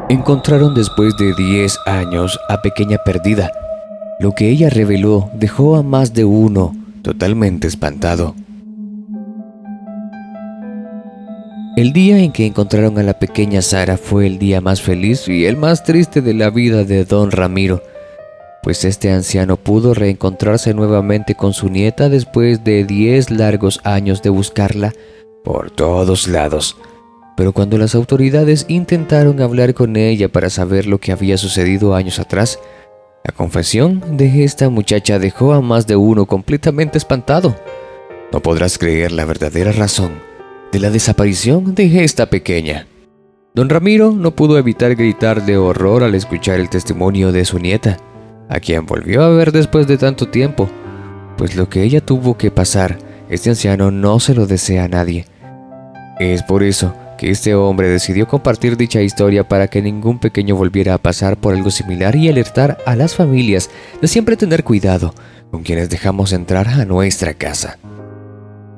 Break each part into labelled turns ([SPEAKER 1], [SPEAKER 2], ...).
[SPEAKER 1] Encontraron después de 10 años a Pequeña perdida. Lo que ella reveló dejó a más de uno totalmente espantado. El día en que encontraron a la pequeña Sara fue el día más feliz y el más triste de la vida de don Ramiro, pues este anciano pudo reencontrarse nuevamente con su nieta después de 10 largos años de buscarla por todos lados. Pero cuando las autoridades intentaron hablar con ella para saber lo que había sucedido años atrás, la confesión de esta muchacha dejó a más de uno completamente espantado. No podrás creer la verdadera razón de la desaparición de esta pequeña. Don Ramiro no pudo evitar gritar de horror al escuchar el testimonio de su nieta, a quien volvió a ver después de tanto tiempo, pues lo que ella tuvo que pasar, este anciano no se lo desea a nadie. Es por eso que este hombre decidió compartir dicha historia para que ningún pequeño volviera a pasar por algo similar y alertar a las familias de siempre tener cuidado con quienes dejamos entrar a nuestra casa.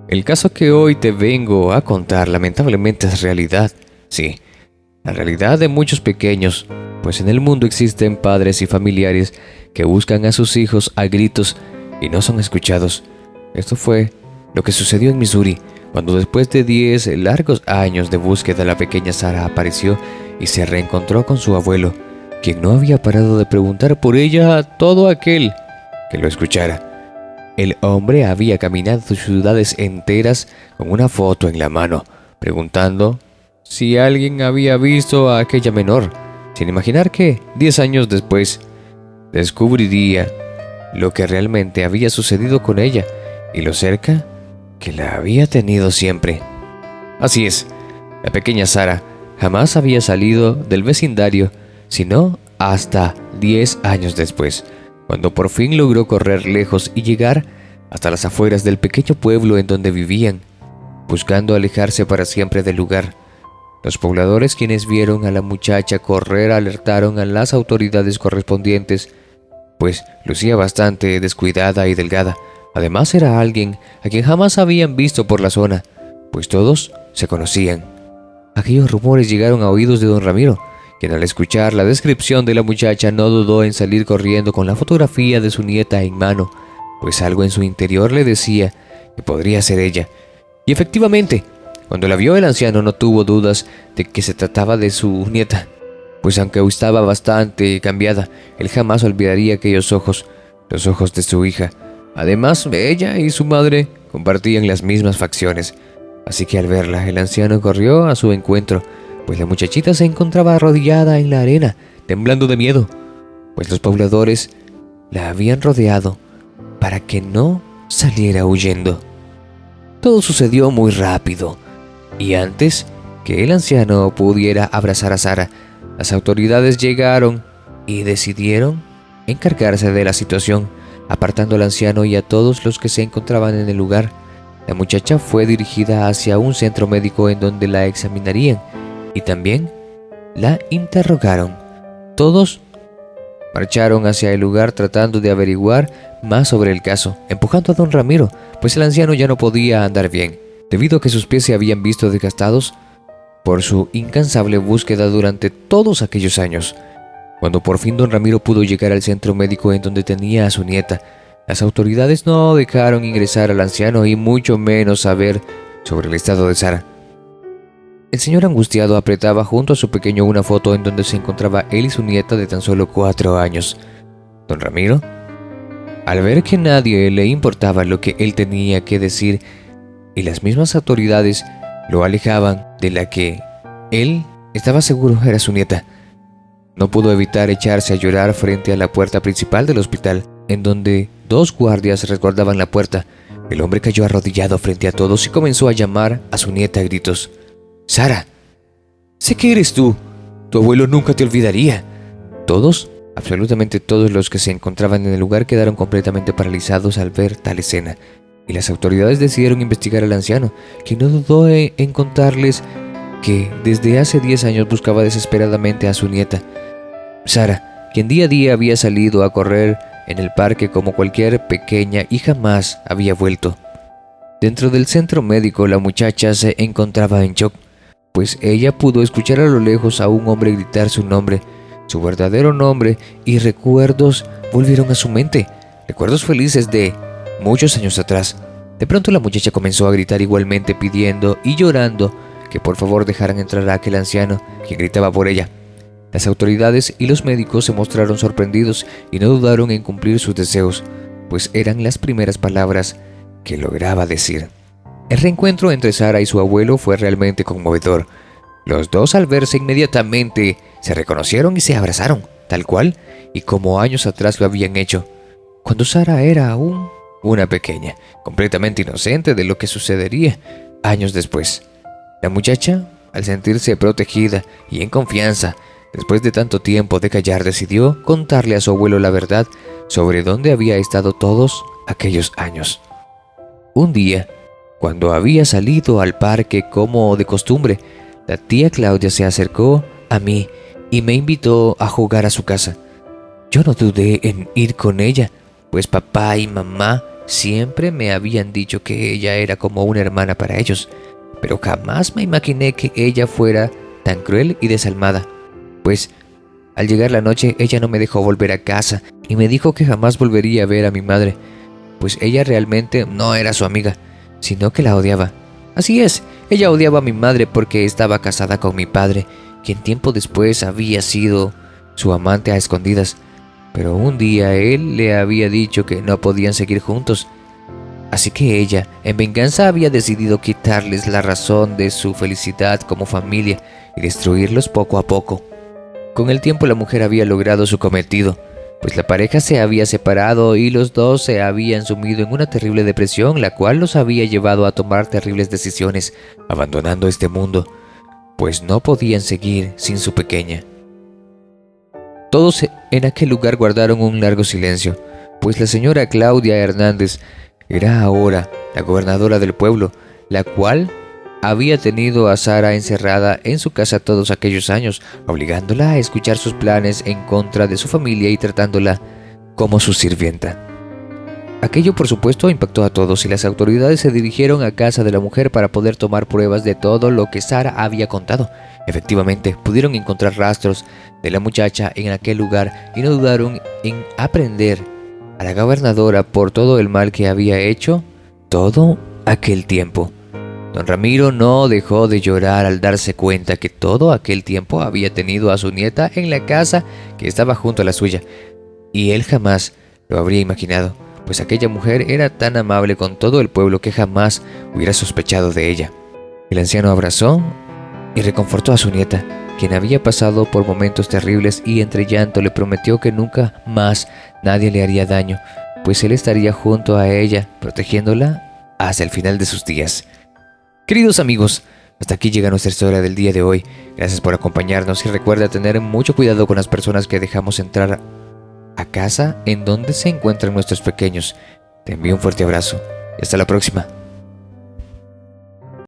[SPEAKER 1] El caso que hoy te vengo a contar lamentablemente es realidad, sí, la realidad de muchos pequeños, pues en el mundo existen padres y familiares que buscan a sus hijos a gritos y no son escuchados. Esto fue lo que sucedió en Missouri, cuando después de 10 largos años de búsqueda la pequeña Sara apareció y se reencontró con su abuelo, quien no había parado de preguntar por ella a todo aquel que lo escuchara. El hombre había caminado ciudades enteras con una foto en la mano, preguntando si alguien había visto a aquella menor, sin imaginar que 10 años después descubriría lo que realmente había sucedido con ella y lo cerca que la había tenido siempre. Así es, la pequeña Sara jamás había salido del vecindario, sino hasta 10 años después, cuando por fin logró correr lejos y llegar hasta las afueras del pequeño pueblo en donde vivían, buscando alejarse para siempre del lugar. Los pobladores, quienes vieron a la muchacha correr, alertaron a las autoridades correspondientes, pues lucía bastante descuidada y delgada. Además era alguien a quien jamás habían visto por la zona, pues todos se conocían. Aquellos rumores llegaron a oídos de don Ramiro, quien al escuchar la descripción de la muchacha no dudó en salir corriendo con la fotografía de su nieta en mano, pues algo en su interior le decía que podría ser ella. Y efectivamente, cuando la vio el anciano no tuvo dudas de que se trataba de su nieta, pues aunque estaba bastante cambiada, él jamás olvidaría aquellos ojos, los ojos de su hija. Además, ella y su madre compartían las mismas facciones, así que al verla, el anciano corrió a su encuentro, pues la muchachita se encontraba arrodillada en la arena, temblando de miedo, pues los pobladores la habían rodeado para que no saliera huyendo. Todo sucedió muy rápido, y antes que el anciano pudiera abrazar a Sara, las autoridades llegaron y decidieron encargarse de la situación, apartando al anciano y a todos los que se encontraban en el lugar. La muchacha fue dirigida hacia un centro médico en donde la examinarían y también la interrogaron. Todos marcharon hacia el lugar tratando de averiguar más sobre el caso, empujando a don Ramiro, pues el anciano ya no podía andar bien, debido a que sus pies se habían visto desgastados por su incansable búsqueda durante todos aquellos años. Cuando por fin don Ramiro pudo llegar al centro médico en donde tenía a su nieta, las autoridades no dejaron ingresar al anciano y mucho menos saber sobre el estado de Sara. El señor angustiado apretaba junto a su pequeño una foto en donde se encontraba él y su nieta de tan solo 4 años. Don Ramiro, al ver que nadie le importaba lo que él tenía que decir y las mismas autoridades lo alejaban de la que él estaba seguro era su nieta, no pudo evitar echarse a llorar frente a la puerta principal del hospital, en donde 2 guardias resguardaban la puerta. El hombre cayó arrodillado frente a todos y comenzó a llamar a su nieta a gritos. «Sara, sé que eres tú. Tu abuelo nunca te olvidaría». Todos, absolutamente todos los que se encontraban en el lugar quedaron completamente paralizados al ver tal escena, y las autoridades decidieron investigar al anciano, quien no dudó en contarles que desde hace 10 años buscaba desesperadamente a su nieta. Sara, quien día a día había salido a correr en el parque como cualquier pequeña y jamás había vuelto. Dentro del centro médico, la muchacha se encontraba en shock, pues ella pudo escuchar a lo lejos a un hombre gritar su nombre, su verdadero nombre, y recuerdos volvieron a su mente, recuerdos felices de muchos años atrás. De pronto la muchacha comenzó a gritar igualmente, pidiendo y llorando que por favor dejaran entrar a aquel anciano que gritaba por ella. Las autoridades y los médicos se mostraron sorprendidos y no dudaron en cumplir sus deseos, pues eran las primeras palabras que lograba decir. El reencuentro entre Sara y su abuelo fue realmente conmovedor. Los dos, al verse inmediatamente, se reconocieron y se abrazaron, tal cual y como años atrás lo habían hecho, cuando Sara era aún una pequeña, completamente inocente de lo que sucedería años después. La muchacha, al sentirse protegida y en confianza, después de tanto tiempo de callar, decidió contarle a su abuelo la verdad sobre dónde había estado todos aquellos años. Un día, cuando había salido al parque como de costumbre, la tía Claudia se acercó a mí y me invitó a jugar a su casa. Yo no dudé en ir con ella, pues papá y mamá siempre me habían dicho que ella era como una hermana para ellos, pero jamás me imaginé que ella fuera tan cruel y desalmada. Pues, al llegar la noche, ella no me dejó volver a casa y me dijo que jamás volvería a ver a mi madre, pues ella realmente no era su amiga, sino que la odiaba. Así es, ella odiaba a mi madre porque estaba casada con mi padre, quien tiempo después había sido su amante a escondidas, pero un día él le había dicho que no podían seguir juntos. Así que ella, en venganza, había decidido quitarles la razón de su felicidad como familia y destruirlos poco a poco. Con el tiempo la mujer había logrado su cometido, pues la pareja se había separado y los dos se habían sumido en una terrible depresión, la cual los había llevado a tomar terribles decisiones, abandonando este mundo, pues no podían seguir sin su pequeña. Todos en aquel lugar guardaron un largo silencio, pues la señora Claudia Hernández era ahora la gobernadora del pueblo, la cual había tenido a Sara encerrada en su casa todos aquellos años, obligándola a escuchar sus planes en contra de su familia y tratándola como su sirvienta. Aquello, por supuesto, impactó a todos y las autoridades se dirigieron a casa de la mujer para poder tomar pruebas de todo lo que Sara había contado. Efectivamente, pudieron encontrar rastros de la muchacha en aquel lugar y no dudaron en aprender a la gobernadora por todo el mal que había hecho todo aquel tiempo. Don Ramiro no dejó de llorar al darse cuenta que todo aquel tiempo había tenido a su nieta en la casa que estaba junto a la suya, y él jamás lo habría imaginado, pues aquella mujer era tan amable con todo el pueblo que jamás hubiera sospechado de ella. El anciano abrazó y reconfortó a su nieta, quien había pasado por momentos terribles, y entre llanto le prometió que nunca más nadie le haría daño, pues él estaría junto a ella, protegiéndola hasta el final de sus días. Queridos amigos, hasta aquí llega nuestra historia del día de hoy. Gracias por acompañarnos y recuerda tener mucho cuidado con las personas que dejamos entrar a casa en donde se encuentran nuestros pequeños. Te envío un fuerte abrazo y hasta la próxima.